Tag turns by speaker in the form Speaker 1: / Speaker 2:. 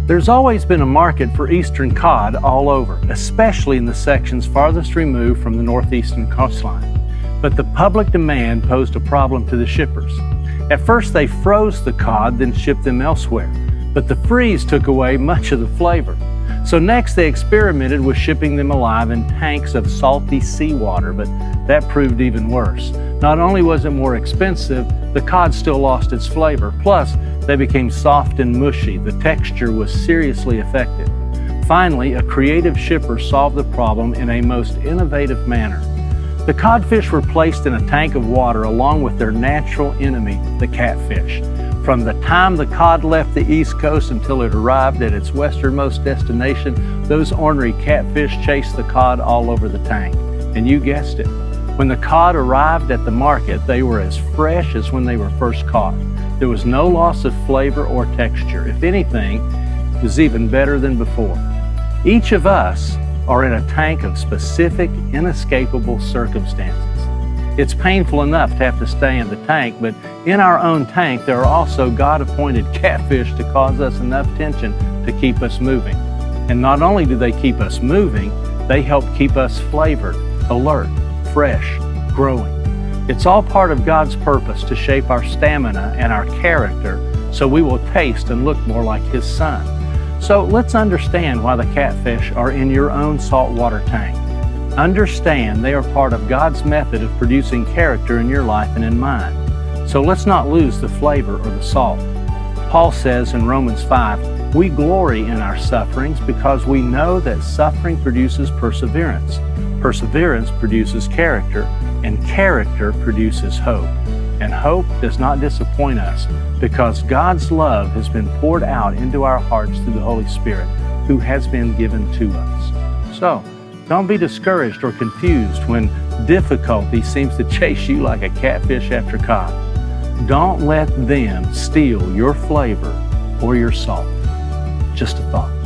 Speaker 1: There's always been a market for eastern cod all over, especially in the sections farthest removed from the northeastern coastline. But the public demand posed a problem to the shippers. At first they froze the cod, then shipped them elsewhere. But the freeze took away much of the flavor. So next they experimented with shipping them alive in tanks of salty seawater, but that proved even worse. Not only was it more expensive, the cod still lost its flavor. Plus, they became soft and mushy. The texture was seriously affected. Finally, a creative shipper solved the problem in a most innovative manner. The codfish were placed in a tank of water along with their natural enemy, the catfish. From the time the cod left the East Coast until it arrived at its westernmost destination, those ornery catfish chased the cod all over the tank. And you guessed it. When the cod arrived at the market, they were as fresh as when they were first caught. There was no loss of flavor or texture. If anything, it was even better than before. Each of us are in a tank of specific, inescapable circumstances. It's painful enough to have to stay in the tank, but in our own tank, there are also God-appointed catfish to cause us enough tension to keep us moving. And not only do they keep us moving, they help keep us flavored, alert, fresh, growing. It's all part of God's purpose to shape our stamina and our character so we will taste and look more like His Son. So let's understand why the catfish are in your own saltwater tank. Understand they are part of God's method of producing character in your life and in mine. So let's not lose the flavor or the salt. Paul says in Romans 5, we glory in our sufferings because we know that suffering produces perseverance. Perseverance produces character, and character produces hope. And hope does not disappoint us because God's love has been poured out into our hearts through the Holy Spirit, who has been given to us. So, don't be discouraged or confused when difficulty seems to chase you like a catfish after cod. Don't let them steal your flavor or your salt. Just a thought.